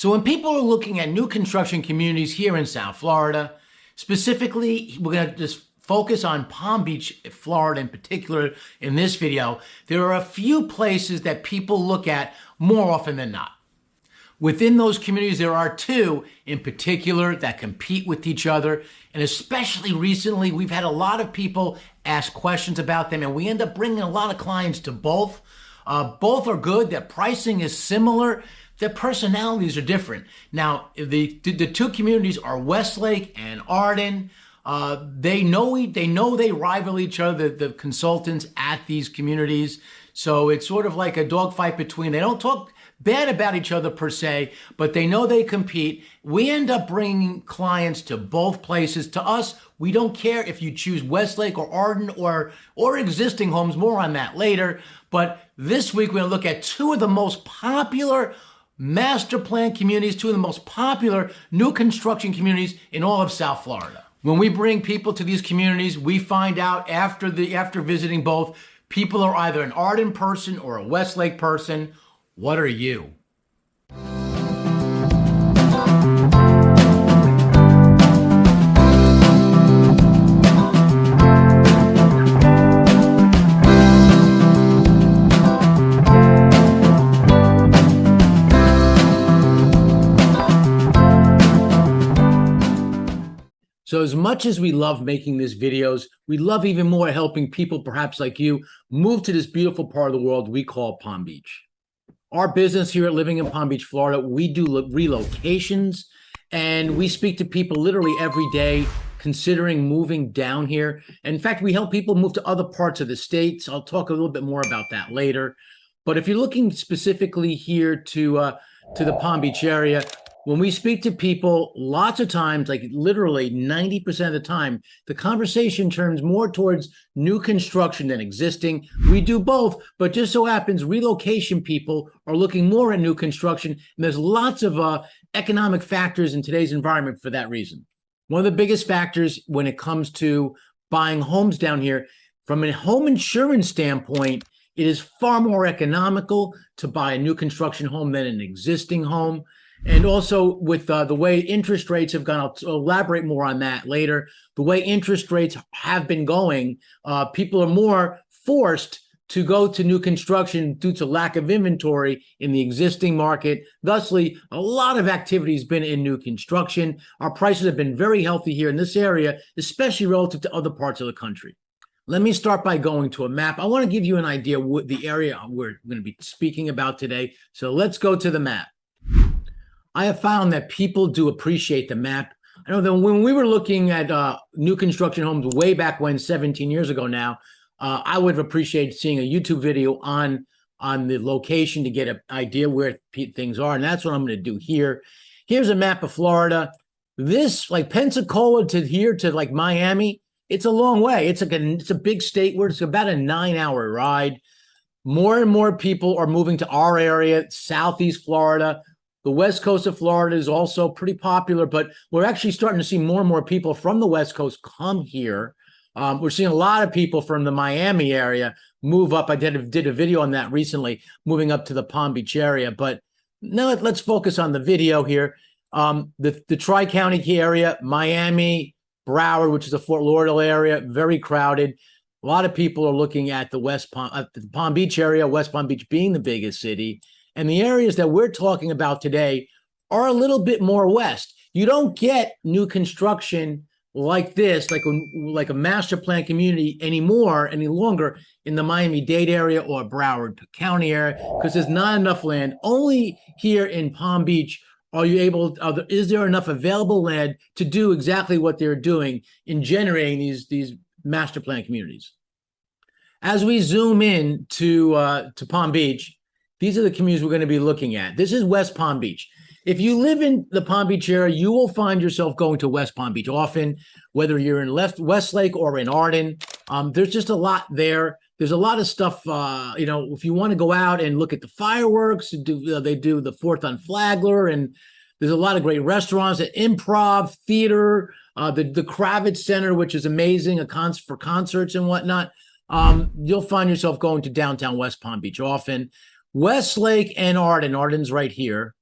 So when people are looking at new construction communities here in South Florida, specifically, we're going to just focus on Palm Beach, Florida in particular in this video. There are a few places that people look at more often than not. Within those communities, there are two in particular that compete with each other. And especially recently, we've had a lot of people ask questions about them, and we end up bringing a lot of clients to both. Both are good. Their pricing is similar. Their personalities are different. Now, the two communities are Westlake and Arden. They rival each other, the consultants at these communities. So it's sort of like a dogfight between. They don't talk bad about each other per se, but they know they compete. We end up bringing clients to both places. To us, we don't care if you choose Westlake or Arden or existing homes. More on that later. But this week, we're going to look at two of the most popular master plan communities, two of the most popular new construction communities in all of South Florida. When we bring people to these communities, we find out after visiting both, people are either an Arden person or a Westlake person. What are you? So as much as we love making these videos, we love even more helping people perhaps like you move to this beautiful part of the world we call Palm Beach. Our business here at Living in Palm Beach, Florida, we do relocations, and we speak to people literally every day considering moving down here. And in fact, we help people move to other parts of the state. So I'll talk a little bit more about that later. But if you're looking specifically here to the Palm Beach area, when we speak to people, lots of times, like literally 90% of the time, the conversation turns more towards new construction than existing. We do both, but just so happens relocation people are looking more at new construction, and there's lots of economic factors in today's environment for that reason. One of the biggest factors when it comes to buying homes down here, from a home insurance standpoint, it is far more economical to buy a new construction home than an existing home. And also with the way interest rates have gone, I'll elaborate more on that later. The way interest rates have been going, people are more forced to go to new construction due to lack of inventory in the existing market. Thusly, a lot of activity has been in new construction. Our prices have been very healthy here in this area, especially relative to other parts of the country. Let me start by going to a map. I want to give you an idea what the area we're going to be speaking about today. So let's go to the map. I have found that people do appreciate the map. I know that when we were looking at new construction homes way back when, 17 years ago now, I would have appreciated seeing a YouTube video on the location to get an idea where things are. And that's what I'm going to do here. Here's a map of Florida. This, like Pensacola to here to like Miami, it's a long way. It's a big state where it's about a 9-hour ride. More and more people are moving to our area, Southeast Florida. The west coast of Florida is also pretty popular, but we're actually starting to see more and more people from the west coast come here. We're seeing a lot of people from the Miami area move up. I did a video on that recently, moving up to the Palm Beach area. But now let's focus on the video here. The Tri-County area, Miami, Broward, which is the Fort Lauderdale area, very crowded. A lot of people are looking at the Palm Beach area, West Palm Beach being the biggest city. And the areas that we're talking about today are a little bit more west. You don't get new construction like this, like a master plan community any longer in the Miami-Dade area or Broward County area, because there's not enough land. Only here in Palm Beach is there enough available land to do exactly what they're doing in generating these master plan communities. As we zoom in to Palm Beach, these are the communities we're going to be looking at. This is West Palm Beach. If you live in the Palm Beach area, you will find yourself going to West Palm Beach often, whether you're in Westlake or in Arden. There's just a lot there. There's a lot of stuff, if you want to go out and look at the fireworks, they do the 4th on Flagler, and there's a lot of great restaurants, at improv, theater, the Kravitz Center, which is amazing, for concerts and whatnot. You'll find yourself going to downtown West Palm Beach often. Westlake and Arden. Arden's right here.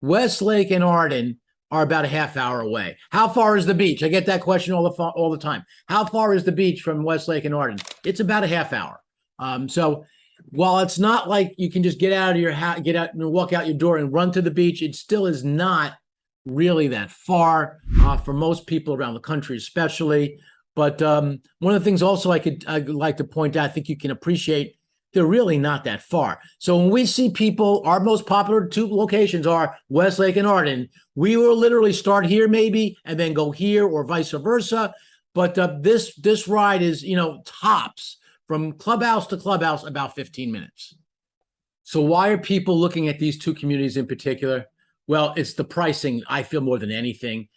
Westlake and Arden are about a half hour away. How far is the beach? I get that question all the time. How far is the beach from Westlake and Arden? It's about a half hour. So while it's not like you can just get out of your house, get out and walk out your door and run to the beach, it still is not really that far for most people around the country, especially. But one of the things also I'd like to point out, I think you can appreciate, they're really not that far. So when we see people, our most popular two locations are Westlake and Arden. We will literally start here maybe and then go here or vice versa. But this ride is, tops from clubhouse to clubhouse about 15 minutes. So why are people looking at these two communities in particular? Well, it's the pricing, I feel, more than anything.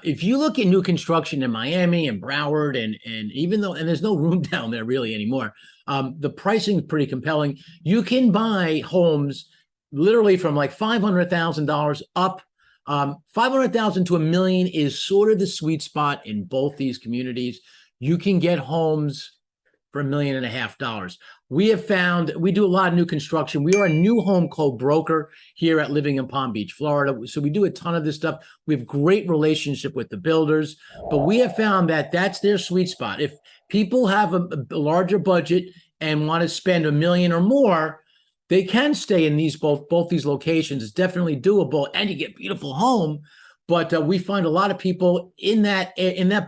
If you look at new construction in Miami and Broward, and even though, and there's no room down there really anymore, the pricing is pretty compelling. You can buy homes literally from like $500,000 up. 500,000 to $1 million is sort of the sweet spot in both these communities. You can get homes for $1.5 million. We have found, we do a lot of new construction. We are a new home co-broker here at Living in Palm Beach, Florida. So we do a ton of this stuff. We have great relationship with the builders, but we have found that that's their sweet spot. If people have a larger budget and want to spend $1 million or more, they can stay in both these locations. It's definitely doable, and you get a beautiful home. But we find a lot of people in that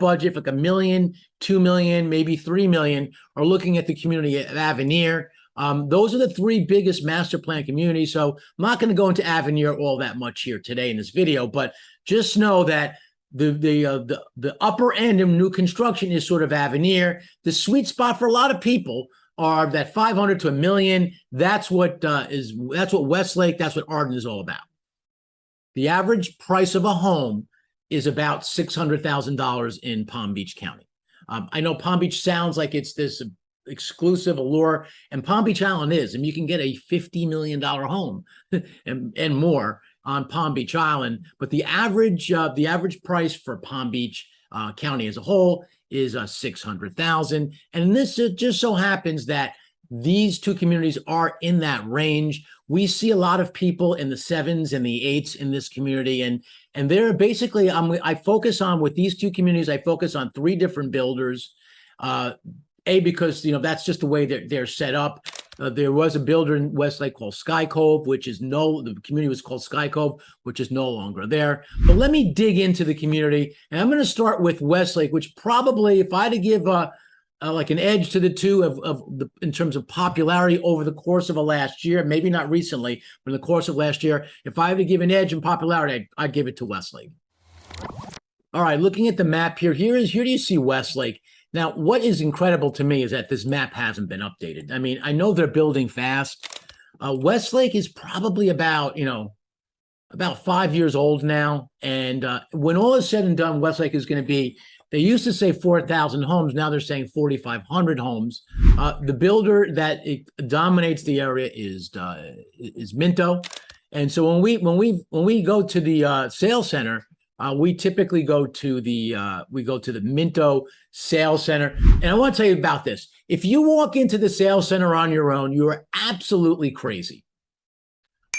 budget, like $1 million, $2 million, maybe $3 million, are looking at the community of Avenir. Those are the three biggest master plan communities. So I'm not going to go into Avenir all that much here today in this video, but just know that the upper end of new construction is sort of Avenir. The sweet spot for a lot of people are that 500 to $1 million. That's what Westlake, that's what Arden is all about. The average price of a home is about $600,000 in Palm Beach County. I know Palm Beach sounds like it's this exclusive allure, and Palm Beach Island is, and you can get a $50 million home and more on Palm Beach Island. But the average price for Palm Beach County as a whole is $600,000, and this just so happens that these two communities are in that range. We see a lot of people in the 7s and the 8s in this community, and they're basically, I focus on, with these two communities, I focus on 3 different builders. Because that's just the way they're set up. There was a builder in Westlake called Sky Cove, the community was called Sky Cove, which is no longer there. But let me dig into the community, and I'm going to start with Westlake, which probably, if I had to give like an edge to the two in terms of popularity over the course of a last year, maybe not recently, but in the course of last year, if I had to give an edge in popularity, I'd give it to Westlake. All right, looking at the map here do you see Westlake? Now, what is incredible to me is that this map hasn't been updated. I mean, I know they're building fast. Westlake is probably about 5 years old now. And when all is said and done, Westlake is going to be, they used to say 4,000 homes. Now they're saying 4,500 homes. The builder that dominates the area is Minto. And so when we go to the sales center, we typically go to the Minto Sales Center. And I want to tell you about this. If you walk into the sales center on your own, you are absolutely crazy.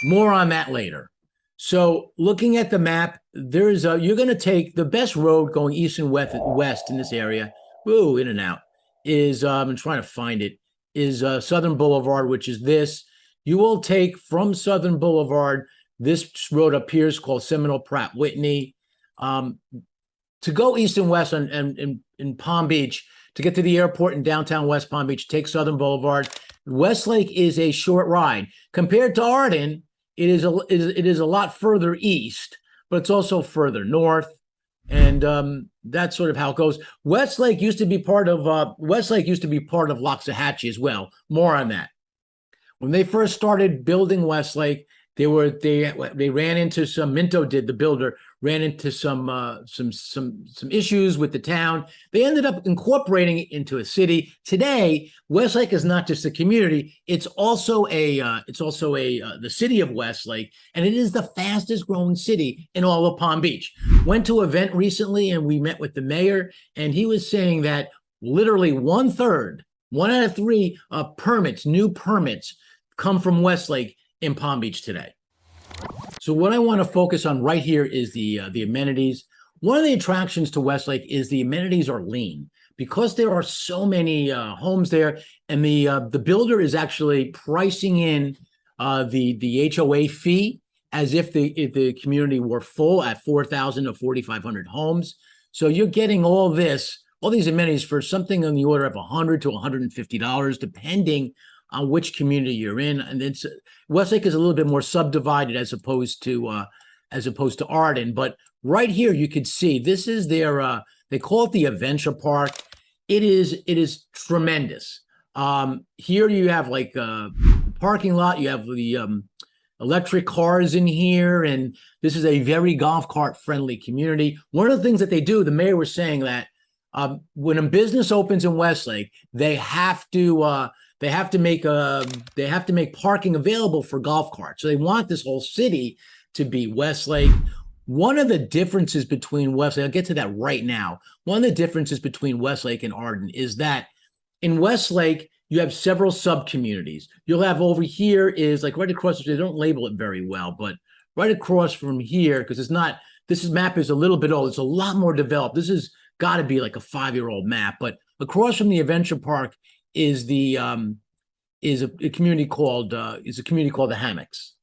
More on that later. So looking at the map, you're going to take the best road going east and west in this area. Woo, in and out is, I'm trying to find it, is Southern Boulevard, which is this. You will take from Southern Boulevard, this road up here is called Seminole Pratt Whitney. To go east and west in Palm Beach, to get to the airport in downtown West Palm Beach, take Southern Boulevard. Westlake is a short ride. Compared to Arden, it is a lot further east, but it's also further north. And that's sort of how it goes. Westlake used to be part of Loxahatchee as well. More on that. When they first started building Westlake, they ran into some, Minto did, the builder ran into some issues with the town. They ended up incorporating it into a city. Today, Westlake is not just a community; it's also the city of Westlake, and it is the fastest growing city in all of Palm Beach. Went to an event recently, and we met with the mayor, and he was saying that literally 1/3, 1 out of 3 new permits, come from Westlake in Palm Beach today. So what I want to focus on right here is the amenities. One of the attractions to Westlake is the amenities are lean because there are so many homes there, and the builder is actually pricing in the HOA fee as if the community were full at 4,000 to 4,500 homes. So you're getting all these amenities for something on the order of $100 to $150, depending on which community you're in. And it's Westlake is a little bit more subdivided as opposed to Arden. But right here, you could see this is their they call it the Adventure Park. It is tremendous. Here you have like a parking lot. You have the electric cars in here, and this is a very golf cart friendly community. One of the things that they do, the mayor was saying that when a business opens in Westlake, they have to make parking available for golf carts. So they want this whole city to be Westlake. One of the differences between Westlake, I'll get to that right now. One of the differences between Westlake and Arden is that in Westlake, you have several sub-communities. You'll have over here is like right across, they don't label it very well, but right across from here, because it's not, this map is a little bit old. It's a lot more developed. This has got to be like a 5-year-old map, but across from the Adventure Park is a community called the Hammocks.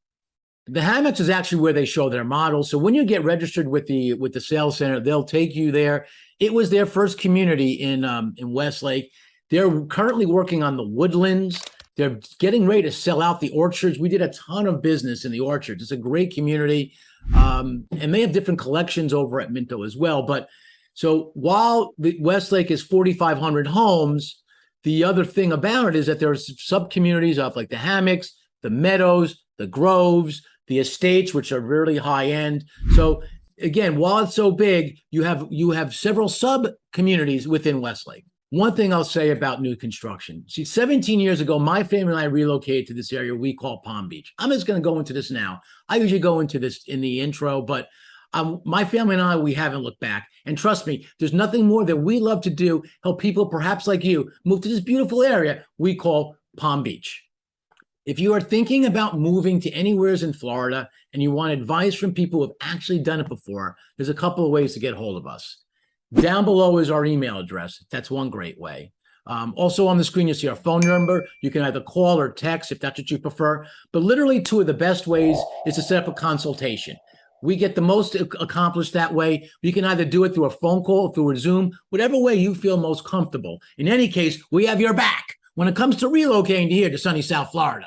The Hammocks is actually where they show their models. So when you get registered with the sales center, they'll take you there. It was their first community in Westlake. They're currently working on the Woodlands. They're getting ready to sell out the Orchards. We did a ton of business in the Orchards. It's a great community, and they have different collections over at Minto as well. But so while the Westlake is 4,500 homes, the other thing about it is that there's sub-communities of like the Hammocks, the Meadows, the Groves, the Estates, which are really high end. So again, while it's so big, you have several sub-communities within Westlake. One thing I'll say about new construction. See, 17 years ago, my family and I relocated to this area we call Palm Beach. I'm just going to go into this now. I usually go into this in the intro, but my family and I, we haven't looked back. And trust me, there's nothing more that we love to do, help people perhaps like you move to this beautiful area we call Palm Beach. If you are thinking about moving to anywhere in Florida and you want advice from people who have actually done it before, there's a couple of ways to get hold of us. Down below is our email address. That's one great way. Also on the screen, you see our phone number. You can either call or text if that's what you prefer. But literally two of the best ways is to set up a consultation. We get the most accomplished that way. You can either do it through a phone call, through a Zoom, whatever way you feel most comfortable. In any case, we have your back when it comes to relocating to here to sunny South Florida.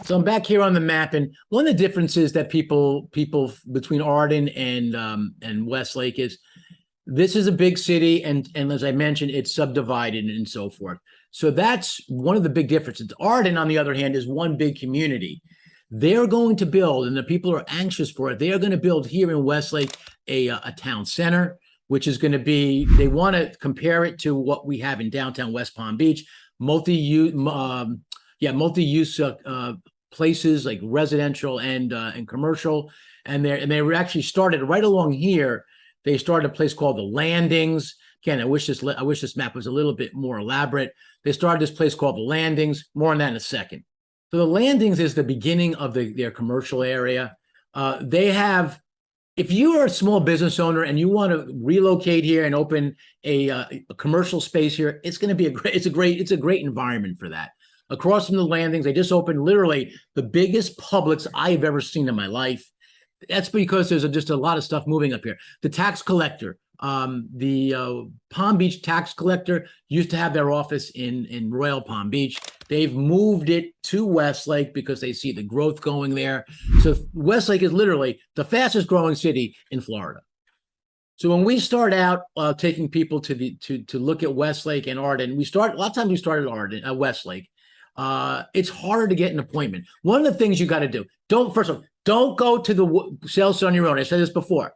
So I'm back here on the map, and one of the differences that people between Arden and Westlake is this is a big city, and as I mentioned, it's subdivided and so forth. So that's one of the big differences. Arden, on the other hand, is one big community. They're going to build, and the people are anxious for it. They are going to build here in Westlake a town center, which is going to be, they want to compare it to what we have in downtown West Palm Beach, multi-use places like residential and commercial. And they were actually started right along here. They started a place called the Landings. Again, I wish this map was a little bit more elaborate. They started this place called the Landings. More on that in a second. So the Landings is the beginning of their commercial area. They have, if you are a small business owner and you want to relocate here and open a commercial space here, it's going to be it's a great environment for that. Across from the Landings, they just opened literally the biggest Publix I've ever seen in my life. That's because there's just a lot of stuff moving up here. The tax collector, the Palm Beach tax collector used to have their office in Royal Palm Beach. They've moved it to Westlake because they see the growth going there. So Westlake is literally the fastest growing city in Florida. So when we start out taking people to look at Westlake and Arden, a lot of times we start at Westlake. It's harder to get an appointment. One of the things you got to do, first of all, don't go to the sales on your own. I said this before.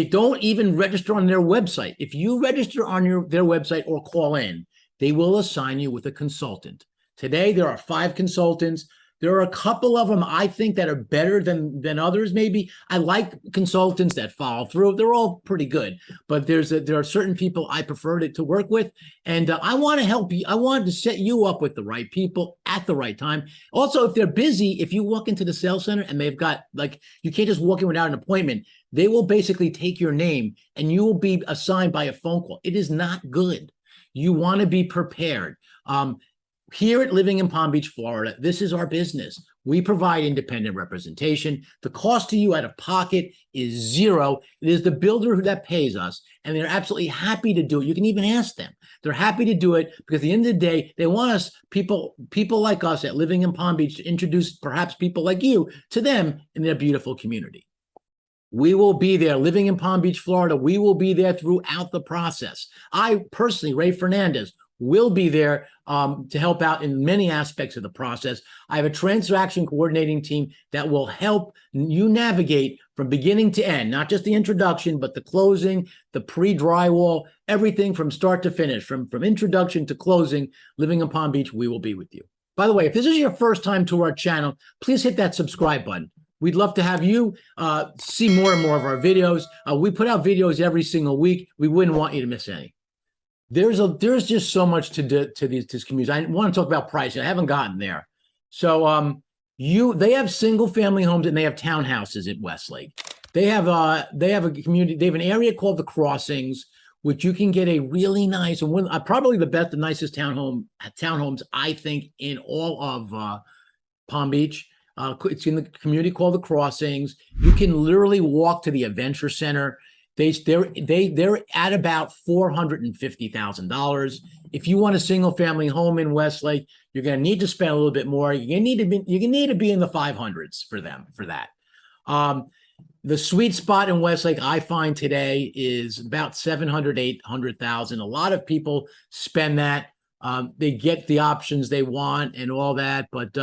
Don't even register on their website. If you register on their website or call in, they will assign you with a consultant. Today, there are 5 consultants. There are a couple of them I think that are better than others. Maybe I like consultants that follow through. They're all pretty good, but there are certain people I prefer to work with, and I want to help you. I want to set you up with the right people at the right time. Also, if they're busy, if you walk into the sales center and they've got like you can't just walk in without an appointment. They will basically take your name and you will be assigned by a phone call. It is not good. You want to be prepared. Here at Living in Palm Beach, Florida, this is our business. We provide independent representation. The cost to you out of pocket is zero. It is the builder that pays us, and they're absolutely happy to do it. You can even ask them. They're happy to do it because at the end of the day, they want us, people like us at Living in Palm Beach, to introduce perhaps people like you to them in their beautiful community. We will be there, Living in Palm Beach, Florida. We will be there throughout the process. I personally, Ray Fernandez, will be there to help out in many aspects of the process. I have a transaction coordinating team that will help you navigate from beginning to end, not just the introduction, but the closing, the pre-drywall, everything from start to finish, from introduction to closing. Living in Palm Beach, we will be with you. By the way, if this is your first time to our channel, please hit that subscribe button. We'd love to have you see more and more of our videos. We put out videos every single week. We wouldn't want you to miss any. There's just so much to these communities. I want to talk about pricing. I haven't gotten there. So they have single family homes and they have townhouses at Westlake. They have a community. They have an area called the Crossings, which you can get a really nice and probably the nicest townhomes I think in all of Palm Beach. It's in the community called the Crossings. You can literally walk to the Adventure Center. They're at about $450,000. If you want a single family home in Westlake, you're going to need to spend a little bit more. You're going to need to be in the 500s for that. The sweet spot in Westlake, I find today, is about 700, 800,000. A lot of people spend that. They get the options they want and all that, but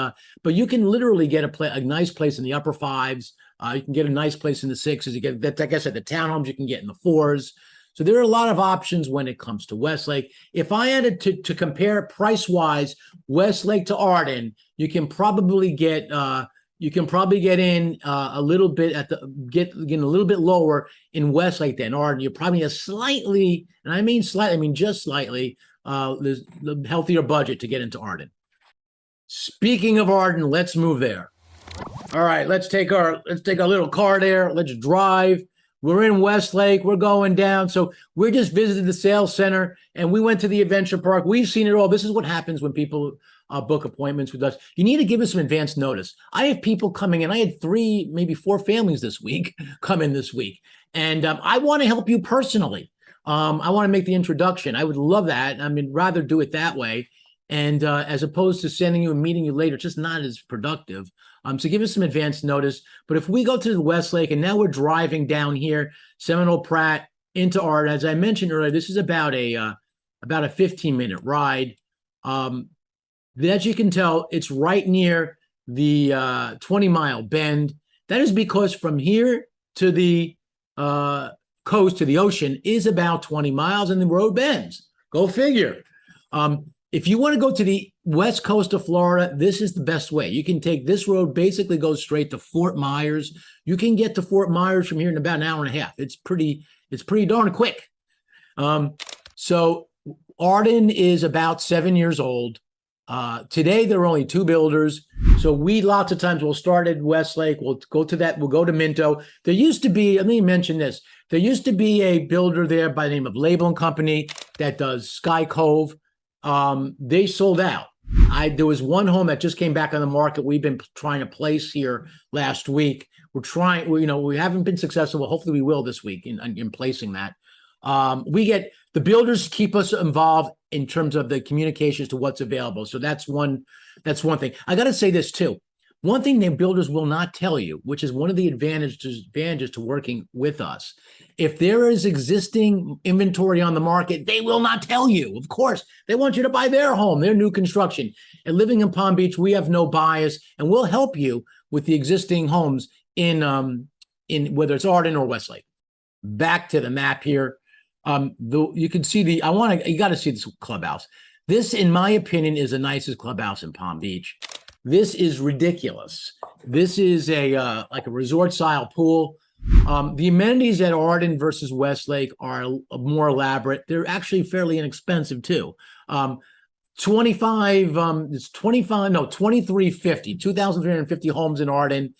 you can literally get a nice place in the upper fives. You can get a nice place in the sixes. You get that, like I said, the townhomes you can get in the fours. So there are a lot of options when it comes to Westlake. If I had to compare price wise, Westlake to Arden, you can probably get in a little bit get a little bit lower in Westlake than Arden. You're probably a slightly, and I mean slightly, I mean just slightly. There's the healthier budget to get into Arden. Speaking of Arden, let's move there. All right, let's take our little car there. Let's drive. We're in Westlake. We're going down. So we just visited the sales center and we went to the adventure park. We've seen it all. This is what happens when people book appointments with us. You need to give us some advance notice. I have people coming in. I had 3, maybe 4 families this week come in this week. And I want to help you personally. I want to make the introduction. I would love that. I mean, rather do it that way. And as opposed to sending you and meeting you later, it's just not as productive. So give us some advance notice. But if we go to the Westlake and now we're driving down here, Seminole Pratt into Arden, as I mentioned earlier, this is about a 15-minute ride. As you can tell, it's right near the 20-mile bend. That is because from here to the coast, to the ocean, is about 20 miles and the road bends. Go figure. If you want to go to the west coast of Florida, this is the best way. You can take this road, basically goes straight to Fort Myers. You can get to Fort Myers from here in about an hour and a half. It's pretty darn quick. So Arden is about 7 years old. Today, there are only 2 builders. So we lots of times will start at Westlake. We'll go to Minto. There used to be, let me mention this. There used to be a builder there by the name of Label and Company that does Sky Cove. They sold out. There was one home that just came back on the market. We've been trying to place here last week. We haven't been successful. Hopefully we will this week in placing that. The builders keep us involved in terms of the communications to what's available. So that's one thing. I got to say this too. One thing that builders will not tell you, which is one of the advantages to working with us, if there is existing inventory on the market, they will not tell you. Of course, they want you to buy their home, their new construction. And Living in Palm Beach, we have no bias, and we'll help you with the existing homes in whether it's Arden or Westlake. Back to the map here. You can see you got to see this clubhouse. This, in my opinion, is the nicest clubhouse in Palm Beach. This is ridiculous. This is a like a resort style pool. The amenities at Arden versus Westlake are more elaborate. They're actually fairly inexpensive too. 2350, 2,350 homes in Arden.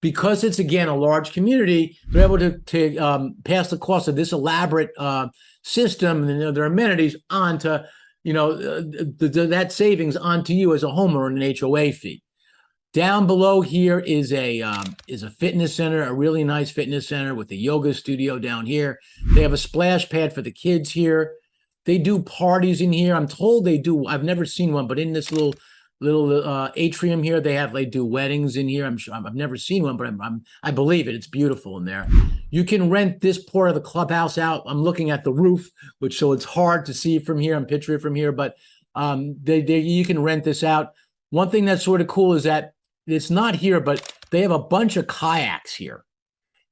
Because it's, again, a large community, they're able to pass the cost of this elaborate system and their amenities onto, that savings onto you as a homeowner in an HOA fee. Down below here is a fitness center, a really nice fitness center with a yoga studio down here. They have a splash pad for the kids here. They do parties in here. I'm told they do. I've never seen one, but in this little atrium here, they do weddings in here. I'm sure I've never seen one, but I believe it. It's beautiful in there. You can rent this part of the clubhouse out. I'm looking at the roof, so it's hard to see from here. I'm picturing it from here, but you can rent this out. One thing that's sort of cool is that it's not here, but they have a bunch of kayaks here,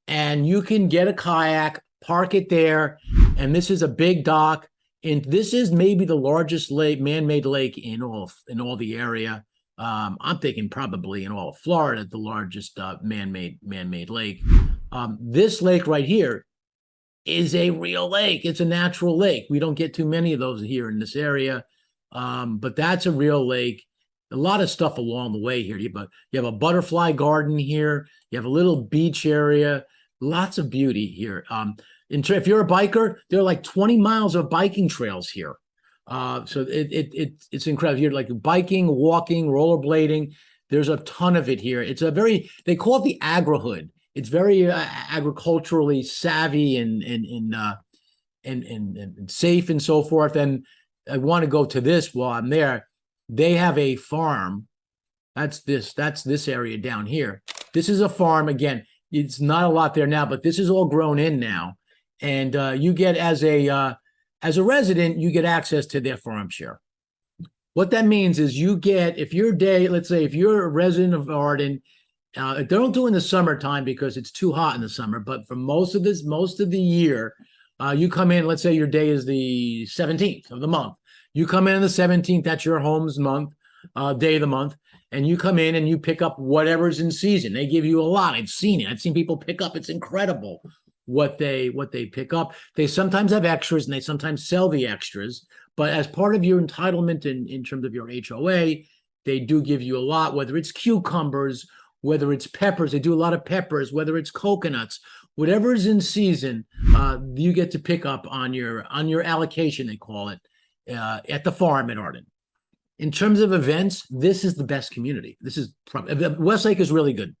and you can get a kayak, park it there, and this is a big dock. And this is maybe the largest lake, man-made lake in all the area. I'm thinking probably in all of Florida, the largest man-made lake. This lake right here is a real lake. It's a natural lake. We don't get too many of those here in this area, but that's a real lake. A lot of stuff along the way here. You have a butterfly garden here. You have a little beach area. Lots of beauty here. If you're a biker, there are like 20 miles of biking trails here. So it's incredible. You're like biking, walking, rollerblading. There's a ton of it here. They call it the agri-hood. It's very agriculturally savvy and safe and so forth. And I want to go to this while I'm there. They have a farm. That's this area down here. This is a farm. Again, it's not a lot there now, but this is all grown in now. And you get, as a resident, you get access to their farm share. What that means is you get, let's say if you're a resident of Arden, they don't do it in the summertime because it's too hot in the summer, but for most of the year, you come in, let's say your day is the 17th of the month. You come in on the 17th, that's your home's month, day of the month, and you come in and you pick up whatever's in season. They give you a lot. I've seen it. I've seen people pick up. It's incredible what they pick up. They sometimes have extras and they sometimes sell the extras, but as part of your entitlement in terms of your HOA, they do give you a lot, whether it's cucumbers, whether it's peppers. They do a lot of peppers, whether it's coconuts, whatever is in season, you get to pick up on your allocation, they call it, at the farm at Arden. In terms of events, this is the best community. Westlake is really good.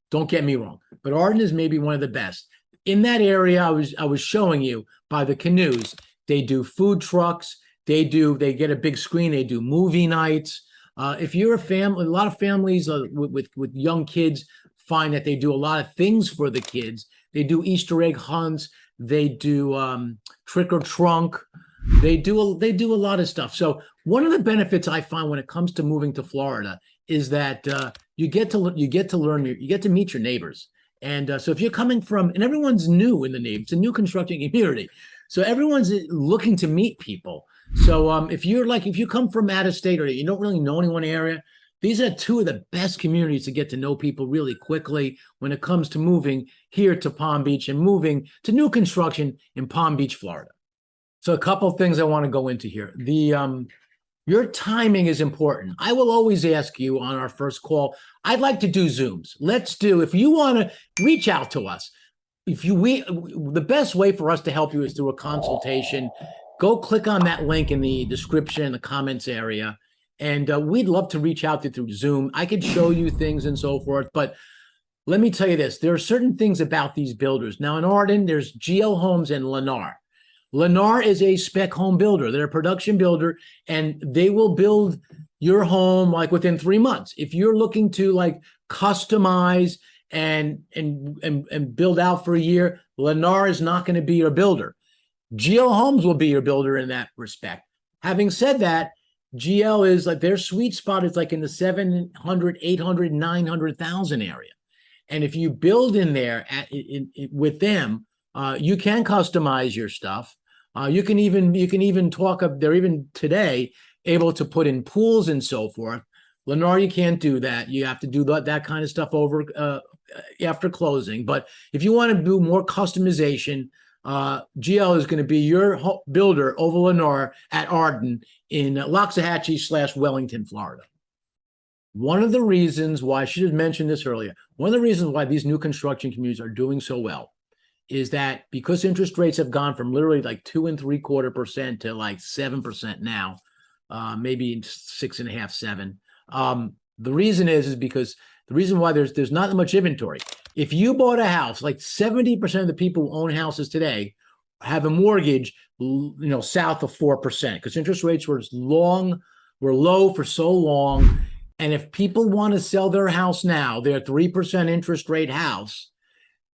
Don't get me wrong, but Arden is maybe one of the best. In that area, I was showing you by the canoes. They do food trucks. They get a big screen. They do movie nights. If you're a family, a lot of families with young kids find that they do a lot of things for the kids. They do Easter egg hunts. They do trick or trunk. They do a lot of stuff. So one of the benefits I find when it comes to moving to Florida is that you get to meet your neighbors. And so if you're coming from, and everyone's new in the neighborhood, it's a new construction community, so everyone's looking to meet people. So if you come from out of state or you don't really know anyone in the area, these are two of the best communities to get to know people really quickly when it comes to moving here to Palm Beach and moving to new construction in Palm Beach, Florida. So a couple of things I want to go into here. Your timing is important. I will always ask you on our first call, I'd like to do Zooms. If you want to reach out to us, the best way for us to help you is through a consultation. Go click on that link in the description, the comments area, and we'd love to reach out to you through Zoom. I could show you things and so forth, but let me tell you this. There are certain things about these builders. Now in Arden, there's GL Homes and Lennar. Lennar is a spec home builder. They're a production builder, and they will build your home like within 3 months. If you're looking to like customize and build out for a year, Lennar is not going to be your builder. GL Homes will be your builder in that respect. Having said that, GL is like their sweet spot is like in the 700, 800, 900,000 area. And if you build in there with them, you can customize your stuff. You can even talk of, they're even today able to put in pools and so forth. Lennar, you can't do that. You have to do that kind of stuff over after closing. But if you want to do more customization, GL is going to be your builder over Lennar at Arden in Loxahatchee / Wellington, Florida. One of the reasons why, I should have mentioned this earlier, one of the reasons why these new construction communities are doing so well is that because interest rates have gone from literally like 2.75% to like 7% now, maybe 6.5, 7. The reason is because the reason why there's not that much inventory. If you bought a house, like 70% of the people who own houses today have a mortgage, south of 4%, because interest rates were low for so long. And if people want to sell their house now, their 3% interest rate house,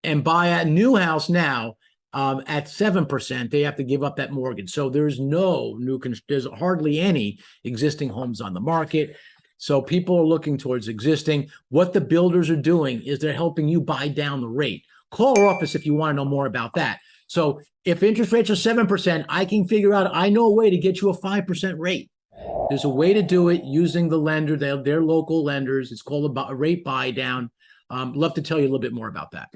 and buy a new house now at 7%, they have to give up that mortgage. So there's hardly any existing homes on the market. So people are looking towards existing. What the builders are doing is they're helping you buy down the rate. Call our office if you want to know more about that. So if interest rates are 7%, I know a way to get you a 5% rate. There's a way to do it using the lender, they're local lenders. It's called a rate buy down. Love to tell you a little bit more about that.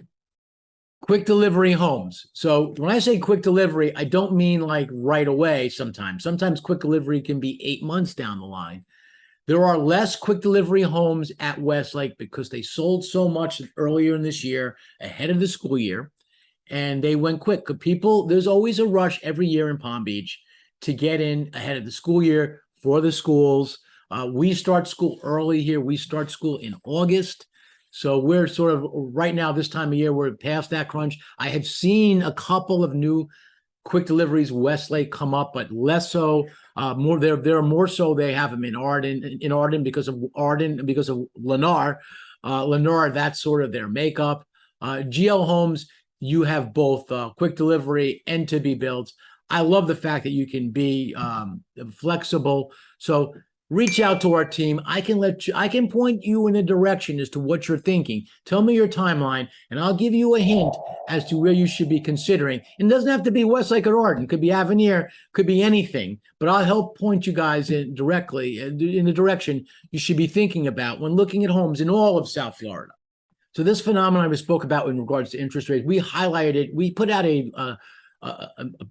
Quick delivery homes. So when I say quick delivery, I don't mean like right away sometimes. Sometimes quick delivery can be 8 months down the line. There are less quick delivery homes at Westlake because they sold so much earlier in this year, ahead of the school year, and they went quick. There's always a rush every year in Palm Beach to get in ahead of the school year for the schools. We start school early here. We start school in August. So we're sort of right now, this time of year, we're past that crunch. I have seen a couple of new quick deliveries Westlake come up, but less so. There are more so. They have them in Arden because of Lennar. Lennar, that's sort of their makeup. GL Homes, you have both quick delivery and to be built. I love the fact that you can be flexible. So reach out to our team. I can point you in a direction as to what you're thinking. Tell me your timeline, and I'll give you a hint as to where you should be considering. It doesn't have to be Westlake or Arden. It could be Avenir, could be anything. But I'll help point you guys in directly in the direction you should be thinking about when looking at homes in all of South Florida. So this phenomenon we spoke about in regards to interest rates, we highlighted it. We put out a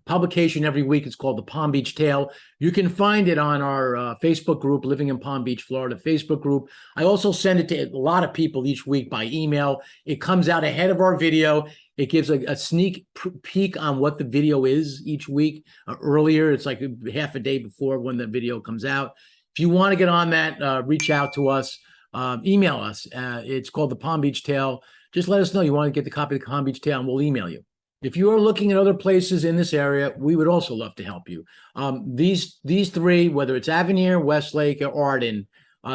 publication every week. It's called the Palm Beach Tale. You can find it on our Facebook group, Living in Palm Beach, Florida Facebook group. I also send it to a lot of people each week by email. It comes out ahead of our video. It gives a sneak peek on what the video is each week earlier. It's like half a day before when the video comes out. If you want to get on that, reach out to us, email us. It's called the Palm Beach Tale. Just let us know you want to get the copy of the Palm Beach Tale, and we'll email you. If you are looking at other places in this area, we would also love to help you. These three, whether it's Avenir, Westlake, or Arden,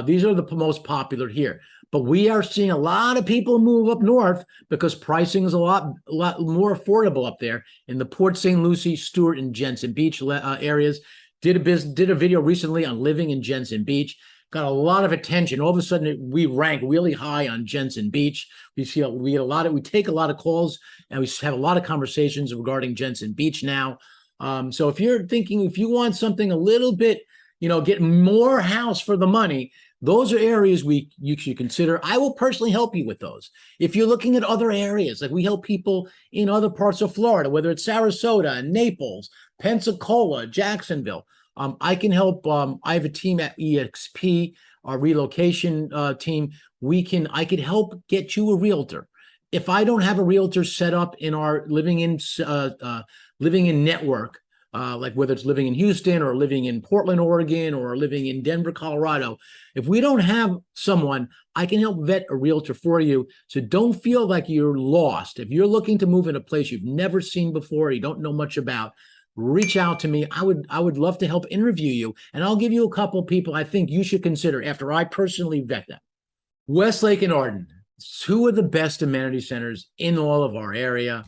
these are the most popular here. But we are seeing a lot of people move up north because pricing is a lot more affordable up there in the Port St. Lucie, Stewart, and Jensen Beach areas. Did a video recently on living in Jensen Beach. Got a lot of attention. All of a sudden, we rank really high on Jensen Beach. We take a lot of calls, and we have a lot of conversations regarding Jensen Beach now. So if you're thinking, if you want something a little bit, get more house for the money, those are areas you should consider. I will personally help you with those. If you're looking at other areas, like we help people in other parts of Florida, whether it's Sarasota, Naples, Pensacola, Jacksonville. I can help. I have a team at EXP, our relocation team. I could help get you a realtor. If I don't have a realtor set up in our living in network, like whether it's living in Houston or living in Portland, Oregon, or living in Denver, Colorado, if we don't have someone, I can help vet a realtor for you. So don't feel like you're lost. If you're looking to move in a place you've never seen before, you don't know much about, reach out to me. I would love to help interview you, and I'll give you a couple of people I think you should consider after I personally vet them. Westlake and Arden, two of the best amenity centers in all of our area.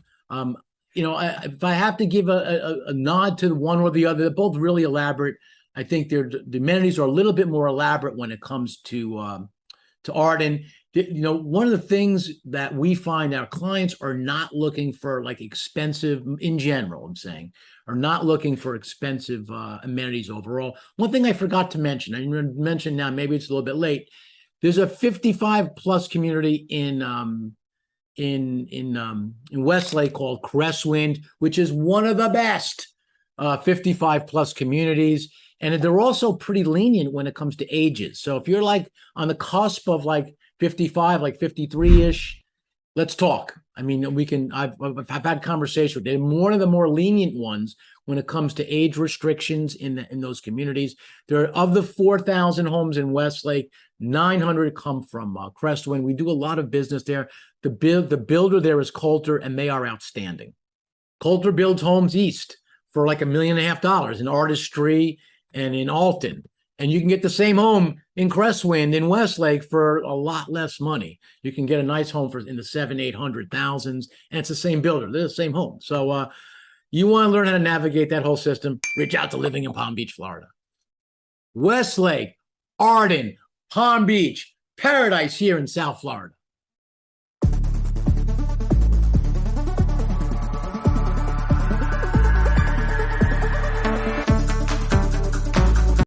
If I have to give a nod to one or the other, they're both really elaborate. I think the amenities are a little bit more elaborate when it comes to Arden. One of the things that we find our clients are not looking for, like, expensive in general, I'm saying, are not looking for expensive amenities overall. One thing I forgot to mention, I'm going to mention now, maybe it's a little bit late. There's a 55 plus community in Westlake called Crestwind, which is one of the best 55 plus communities. And they're also pretty lenient when it comes to ages. So if you're like on the cusp of like 55, like 53-ish, let's talk. I mean, I've had conversations with them. They're one of the more lenient ones when it comes to age restrictions in those communities. There are, of the 4,000 homes in Westlake, 900 come from Crestwind. We do a lot of business there. The builder there is Coulter, and they are outstanding. Coulter builds homes east for like $1.5 million in Artistry and in Alton. And you can get the same home in Crestwind in Westlake for a lot less money. You can get a nice home in the 700,000-800,000s, and it's the same builder. They're the same home. So you want to learn how to navigate that whole system, reach out to Living in Palm Beach, Florida. Westlake, Arden, Palm Beach, paradise here in South Florida.